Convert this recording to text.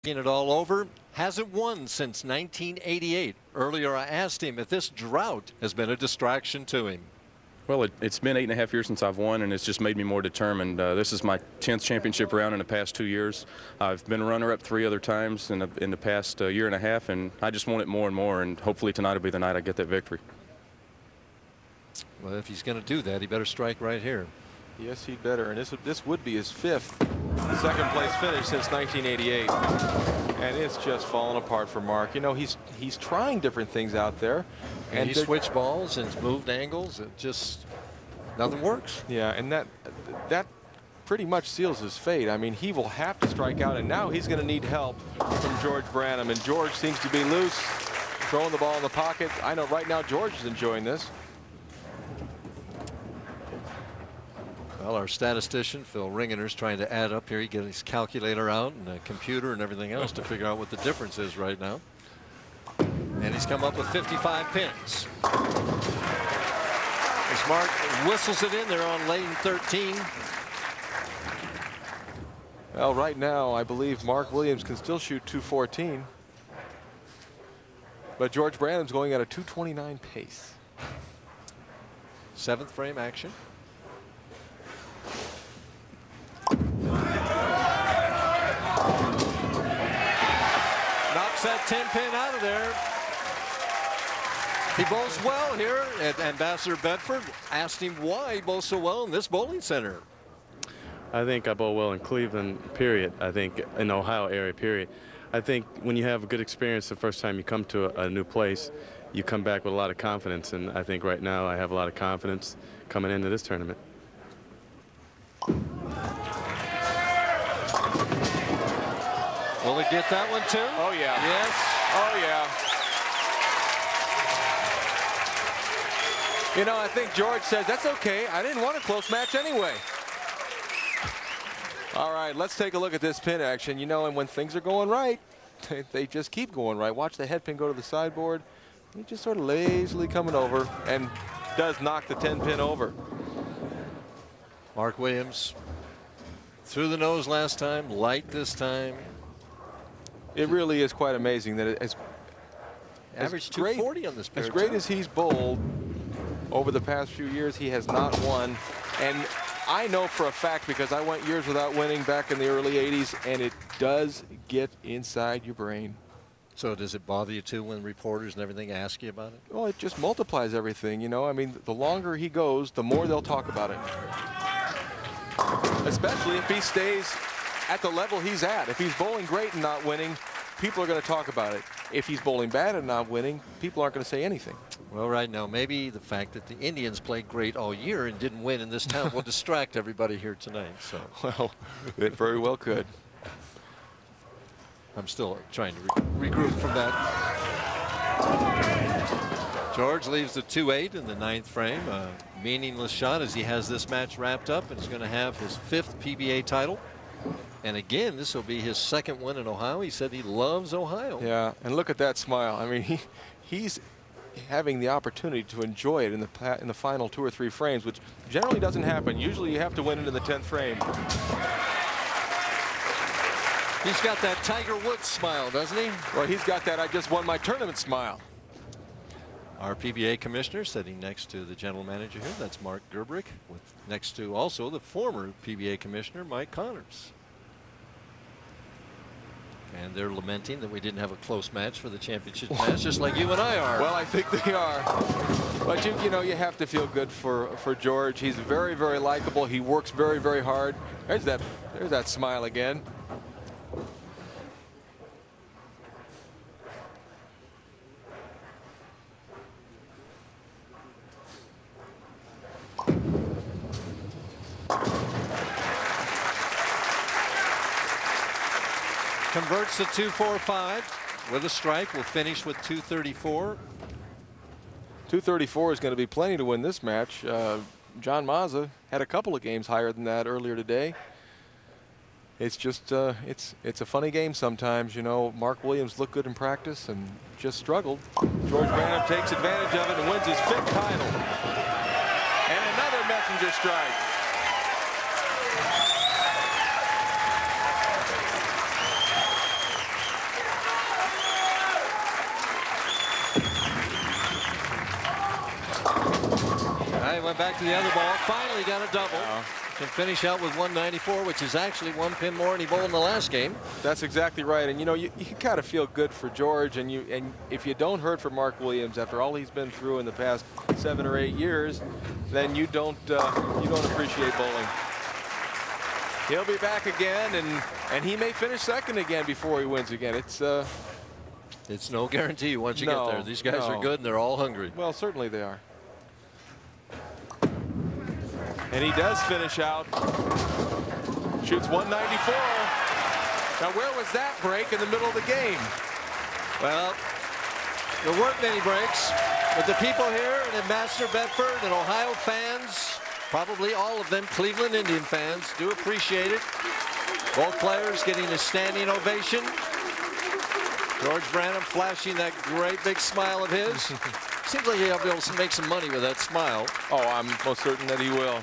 It all over, hasn't won since 1988. Earlier I asked him if this drought has been a distraction to him. Well, it's been 8.5 years since I've won, and it's just made me more determined. This is my 10th championship round in the past 2 years. I've been runner-up 3 other times in the past year and a half, and I just want it more and more, and hopefully tonight will be the night I get that victory. Well, if he's going to do that, he better strike right here. Yes, he'd better, and this would be his 5th second-place finish since 1988, and it's just falling apart for Mark. You know, he's trying different things out there, and he switched balls and moved angles. It just nothing works. Yeah, and that pretty much seals his fate. I mean, he will have to strike out, and now he's going to need help from George Branham, and George seems to be loose, throwing the ball in the pocket. I know right now George is enjoying this. Well, our statistician, Phil Ringener's trying to add up here. He gets his calculator out and a computer and everything else to figure out what the difference is right now. And he's come up with 55 pins. As Mark whistles it in there on lane 13. Well, right now, I believe Mark Williams can still shoot 214. But George Branham's going at a 229 pace. 7th frame action. Knocks that 10-pin out of there. He bowls well here. Ambassador Bedford asked him why he bowls so well in this bowling center. I think I bowl well in Cleveland, period. I think in Ohio area, period. I think when you have a good experience the first time you come to a new place, you come back with a lot of confidence. And I think right now I have a lot of confidence coming into this tournament. Will he get that one too? Oh, yeah. Yes. Oh, yeah. You know, I think George says, that's okay. I didn't want a close match anyway. All right, let's take a look at this pin action. You know, and when things are going right, they just keep going right. Watch the head pin go to the sideboard. He just sort of lazily coming over and does knock the 10-pin over. Mark Williams through the nose last time, light this time. It really is quite amazing that it's average 240 on this pair. As great as he's bowled over the past few years, he has not won. And I know for a fact, because I went years without winning back in the early 80s, and it does get inside your brain. So does it bother you too when reporters and everything ask you about it? Well, it just multiplies everything, you know. I mean, the longer he goes, the more they'll talk about it. Especially if he stays at the level he's at. If he's bowling great and not winning, people are going to talk about it. If he's bowling bad and not winning, people aren't going to say anything. Well, right now, maybe the fact that the Indians played great all year and didn't win in this town will distract everybody here tonight. So, well, it very well could. I'm still trying to regroup from that. George leaves the 2-8 in the 9th frame. A meaningless shot as he has this match wrapped up, and he's going to have his 5th PBA title. And again, this will be his 2nd win in Ohio. He said he loves Ohio. Yeah, and look at that smile. I mean, he's having the opportunity to enjoy it in the final 2 or 3 frames, which generally doesn't happen. Usually you have to win it in the 10th frame. He's got that Tiger Woods smile, doesn't he? Well, he's got that I just won my tournament smile. Our PBA commissioner sitting next to the general manager here. That's Mark Gerbrick, with next to also the former PBA commissioner, Mike Connors. And they're lamenting that we didn't have a close match for the championship match, just like you and I are. Well, I think they are. But you know, you have to feel good for George. He's very, very likable. He works very, very hard. There's that smile again. Converts to 245 with a strike. We'll finish with 234. 234 is going to be plenty to win this match. John Mazza had a couple of games higher than that earlier today. It's just it's a funny game sometimes, you know. Mark Williams looked good in practice and just struggled. George Branham takes advantage of it and wins his 5th title. And another messenger strike. he went back to the other ball. Finally got a double. Can finish out with 194, which is actually 1 pin more than he bowled in the last game. That's exactly right. And you know, you kind of feel good for George, and if you don't hurt for Mark Williams after all he's been through in the past 7 or 8 years, then you don't appreciate bowling. He'll be back again, and he may finish second again before he wins again. It's no guarantee once you get there. These guys are good, and they're all hungry. Well, certainly they are. And he does finish out. Shoots 194. Now, where was that break in the middle of the game? Well, there weren't many breaks, but the people here in Ambassador Bedford and Ohio fans, probably all of them Cleveland Indian fans, do appreciate it. Both players getting a standing ovation. George Branham flashing that great big smile of his. Seems like he'll be able to make some money with that smile. Oh, I'm most certain that he will.